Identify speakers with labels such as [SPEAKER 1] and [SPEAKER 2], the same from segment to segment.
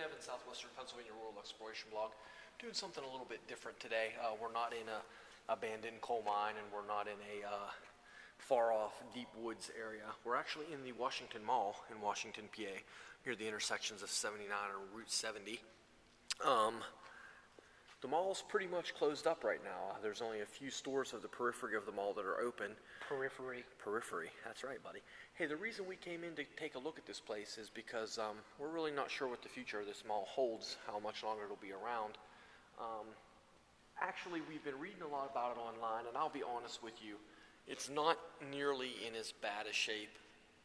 [SPEAKER 1] Evans, Southwestern Pennsylvania Rural Exploration Blog. Doing something a little bit different today. We're not in a abandoned coal mine, and we're not in a far-off deep woods area. We're actually in the Washington Mall in Washington, PA, near the intersections of 79 and Route 70. The mall's pretty much closed up right now. There's only a few stores of the periphery of the mall that are open. Periphery, that's right, buddy. Hey, the reason we came in to take a look at this place is because we're really not sure what the future of this mall holds, how much longer it'll be around. Actually, we've been reading a lot about it online, and I'll be honest with you, it's not nearly in as bad a shape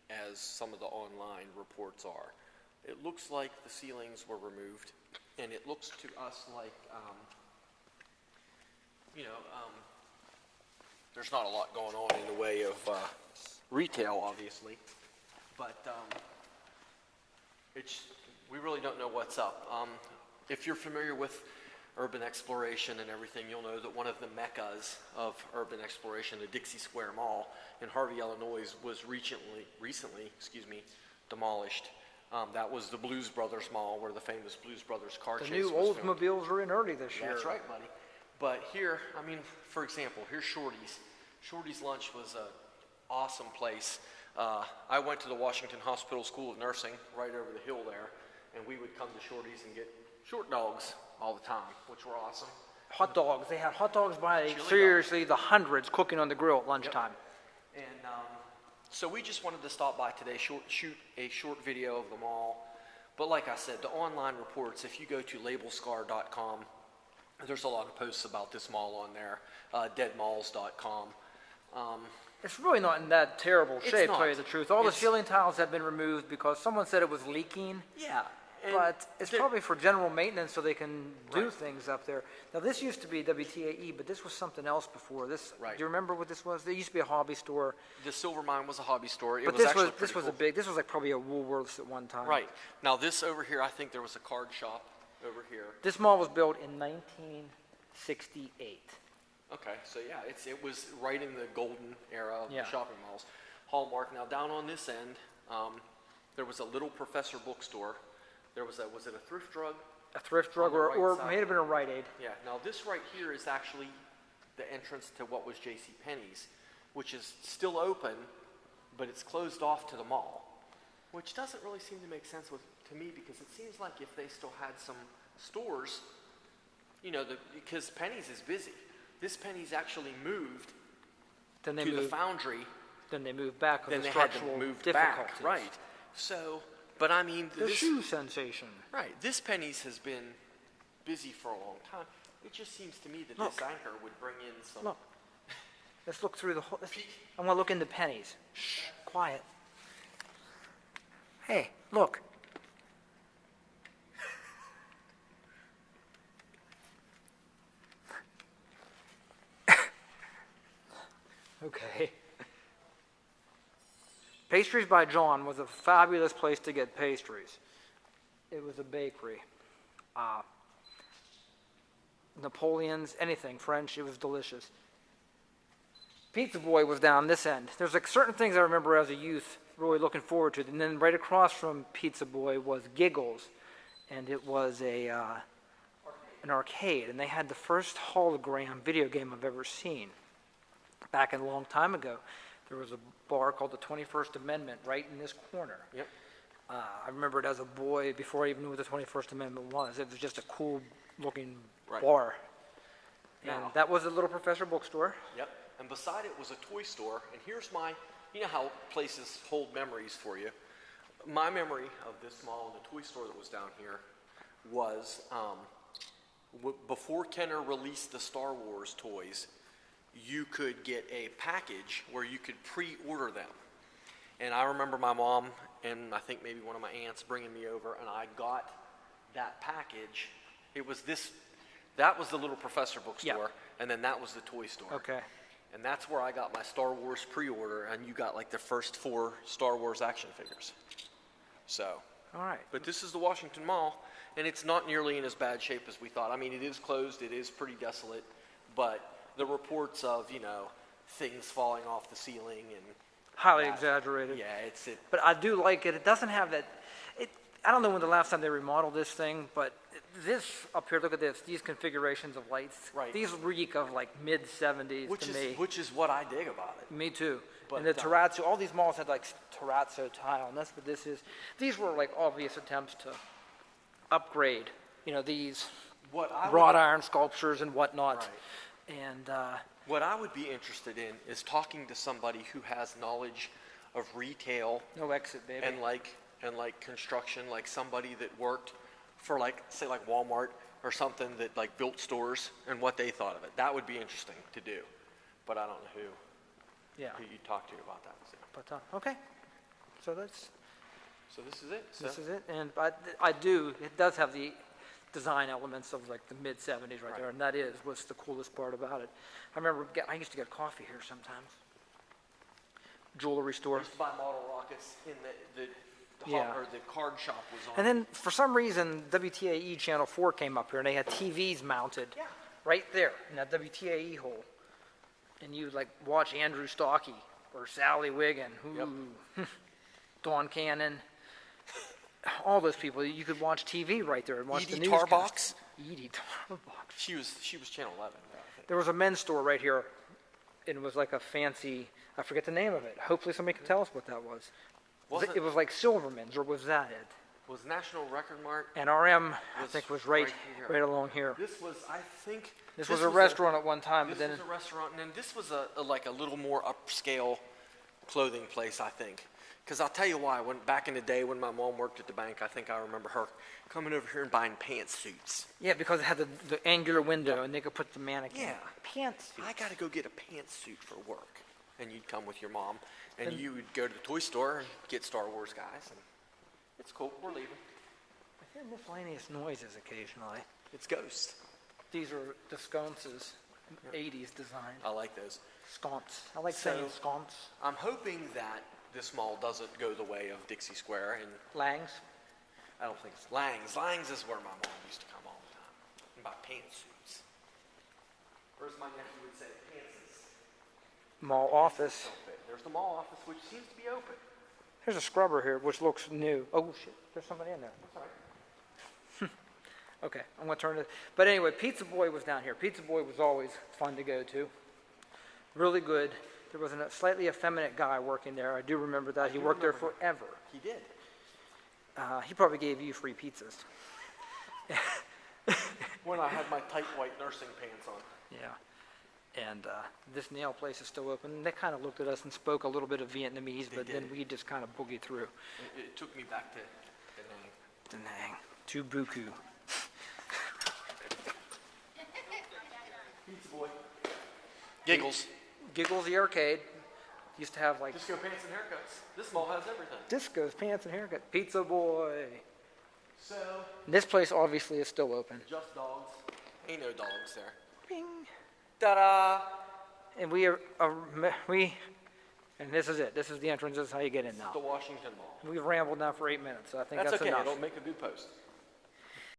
[SPEAKER 1] as some of the online reports are. It looks like the ceilings were removed, and it looks to us like, there's not a lot going on in the way of retail, obviously, but we really don't know what's up. If you're familiar with urban exploration and everything, you'll know that one of the meccas of urban exploration, the Dixie Square Mall in Harvey, Illinois, was recently demolished. That was the Blues Brothers Mall, where the famous Blues Brothers car chase was filmed.
[SPEAKER 2] The new Oldsmobiles are in early this year.
[SPEAKER 1] That's right, buddy. But here, for example, here's Shorty's. Shorty's Lunch was an awesome place. I went to the Washington Hospital School of Nursing right over the hill there, and we would come to Shorty's and get short dogs all the time, which were awesome.
[SPEAKER 2] Hot dogs. They had hot dogs by the hundreds cooking on the grill at lunchtime.
[SPEAKER 1] Yep. And so we just wanted to stop by today, shoot a short video of the mall. But like I said, the online reports, if you go to labelscar.com, there's a lot of posts about this mall on there, deadmalls.com.
[SPEAKER 2] It's really not in that terrible shape, to tell you the truth. All the ceiling tiles have been removed because someone said it was leaking.
[SPEAKER 1] Yeah.
[SPEAKER 2] But it's probably for general maintenance so they can do things up there. Now, this used to be WTAE, but this was something else before. Do you remember what this was? There used to be a hobby store.
[SPEAKER 1] The Silver Mine was a hobby store.
[SPEAKER 2] This was like probably a Woolworths at one time.
[SPEAKER 1] Right. Now, this over here, I think there was a card shop over here.
[SPEAKER 2] This mall was built in 1968.
[SPEAKER 1] Okay, so yeah, it was right in the golden era of the shopping malls. Hallmark. Now, down on this end, there was a Little Professor bookstore. There was was it a thrift drug?
[SPEAKER 2] A thrift drug, or it may have been a Rite Aid.
[SPEAKER 1] Yeah. Now, this right here is actually the entrance to what was J.C. Penney's, which is still open, but it's closed off to the mall, which doesn't really seem to make sense to me, because it seems like if they still had some stores, because Penney's is busy. This Penney's actually moved to the Foundry.
[SPEAKER 2] Then they moved back.
[SPEAKER 1] Then they had to move back, right? So, but
[SPEAKER 2] the shoe sensation.
[SPEAKER 1] Right. This Penney's has been busy for a long time. It just seems to me that this anchor would bring in some.
[SPEAKER 2] Look. Let's look through the whole. I want to look into Penney's. Shh. Quiet. Hey, look. Okay. Pastries by John was a fabulous place to get pastries. It was a bakery. Napoleon's, anything, French, it was delicious. Pizza Boy was down this end. There's like certain things I remember as a youth really looking forward to. And then right across from Pizza Boy was Giggles, and it was an arcade. And they had the first hologram video game I've ever seen. Back a long time ago, there was a bar called the 21st Amendment right in this corner.
[SPEAKER 1] Yep.
[SPEAKER 2] I remember it as a boy before I even knew what the 21st Amendment was. It was just a cool-looking bar. And that was a Little Professor bookstore.
[SPEAKER 1] Yep. And beside it was a toy store. And here's how places hold memories for you. My memory of this mall and the toy store that was down here was before Kenner released the Star Wars toys, you could get a package where you could pre-order them. And I remember my mom and I think maybe one of my aunts bringing me over, and I got that package. That was the Little Professor bookstore, and then that was the toy store.
[SPEAKER 2] Okay.
[SPEAKER 1] And that's where I got my Star Wars pre-order, and you got like the first 4 Star Wars action figures. So.
[SPEAKER 2] All right.
[SPEAKER 1] But this is the Washington Mall, and it's not nearly in as bad shape as we thought. I mean, it is closed, it is pretty desolate, but the reports of, things falling off the ceiling and
[SPEAKER 2] highly exaggerated.
[SPEAKER 1] Yeah, it's it.
[SPEAKER 2] But I do like it. It doesn't have that. I don't know when the last time they remodeled this thing, but this up here, look at this, these configurations of lights.
[SPEAKER 1] Right.
[SPEAKER 2] These reek of like mid-70s to me.
[SPEAKER 1] Which is what I dig about it.
[SPEAKER 2] Me too.
[SPEAKER 1] But,
[SPEAKER 2] and the terrazzo, all these malls had like terrazzo tile, and that's what this is. These were like obvious attempts to upgrade, these wrought iron sculptures and whatnot.
[SPEAKER 1] Right.
[SPEAKER 2] And
[SPEAKER 1] what I would be interested in is talking to somebody who has knowledge of retail
[SPEAKER 2] no exit, baby.
[SPEAKER 1] and like construction, like somebody that worked for say Walmart or something that like built stores and what they thought of it. That would be interesting to do, but I don't know who you talk to about that. So.
[SPEAKER 2] But okay, so that's.
[SPEAKER 1] So this is it.
[SPEAKER 2] This is it, and it does have the design elements of like the mid-70s right there, and that is what's the coolest part about it. I remember I used to get coffee here sometimes. Jewelry store.
[SPEAKER 1] I used to buy model rockets in the card shop was on.
[SPEAKER 2] And then for some reason WTAE Channel 4 came up here, and they had TVs mounted right there in that WTAE hole, and you like watch Andrew Stockey or Sally Wiggin, Dawn Cannon. All those people, you could watch TV right there and watch the newscast.
[SPEAKER 1] Tarbox?
[SPEAKER 2] Edie Tarbox.
[SPEAKER 1] She was Channel 11. I think.
[SPEAKER 2] There was a men's store right here, and it was like a fancy, I forget the name of it. Hopefully somebody can tell us what that was. It was like Silverman's, or was that it?
[SPEAKER 1] Was National Record Mart?
[SPEAKER 2] And RM, I think, was right along here.
[SPEAKER 1] This was, I think...
[SPEAKER 2] This was a restaurant at one time.
[SPEAKER 1] This was a restaurant, and then this was a little more upscale clothing place, I think. Because I'll tell you why, back in the day when my mom worked at the bank, I think I remember her coming over here and buying pantsuits.
[SPEAKER 2] Yeah, because it had the angular window, and they could put the mannequin.
[SPEAKER 1] Yeah.
[SPEAKER 2] Pantsuits.
[SPEAKER 1] I got to go get a pantsuit for work. And you'd come with your mom, and you would go to the toy store and get Star Wars guys. And it's cool. We're leaving.
[SPEAKER 2] I hear miscellaneous noises occasionally.
[SPEAKER 1] It's Ghost.
[SPEAKER 2] These are the sconces, 80s design.
[SPEAKER 1] I like those.
[SPEAKER 2] Sconce. I like saying sconce.
[SPEAKER 1] I'm hoping that this mall doesn't go the way of Dixie Square and
[SPEAKER 2] Lang's?
[SPEAKER 1] I don't think it's Lang's. Lang's is where my mom used to come all the time and buy pantsuits. Or as my nephew would say, pantses.
[SPEAKER 2] Mall office.
[SPEAKER 1] There's the mall office, which seems to be open.
[SPEAKER 2] There's a scrubber here, which looks new. Oh, shit. There's somebody in there.
[SPEAKER 1] That's all right.
[SPEAKER 2] Okay, I'm going to turn it. But anyway, Pizza Boy was down here. Pizza Boy was always fun to go to. Really good. There was a slightly effeminate guy working there. I do remember that. He worked there forever.
[SPEAKER 1] He did.
[SPEAKER 2] He probably gave you free pizzas.
[SPEAKER 1] When I had my tight white nursing pants on.
[SPEAKER 2] Yeah. And this nail place is still open. They kind of looked at us and spoke a little bit of Vietnamese, but then we just kind of boogied through.
[SPEAKER 1] It took me back to Da Nang.
[SPEAKER 2] Da Nang. To Buku.
[SPEAKER 1] Pizza Boy. Giggles.
[SPEAKER 2] Giggles the arcade. Used to have like...
[SPEAKER 1] Disco pants and haircuts. This mall has everything.
[SPEAKER 2] Discos, pants, and haircut. Pizza Boy.
[SPEAKER 1] So...
[SPEAKER 2] This place obviously is still open.
[SPEAKER 1] Just dogs. Ain't no dogs there.
[SPEAKER 2] Bing.
[SPEAKER 1] Ta-da!
[SPEAKER 2] And and this is it. This is the entrance. This is how you get in now.
[SPEAKER 1] The Washington Mall.
[SPEAKER 2] We've rambled now for 8 minutes, so I think that's
[SPEAKER 1] okay.
[SPEAKER 2] enough.
[SPEAKER 1] It'll make a good post.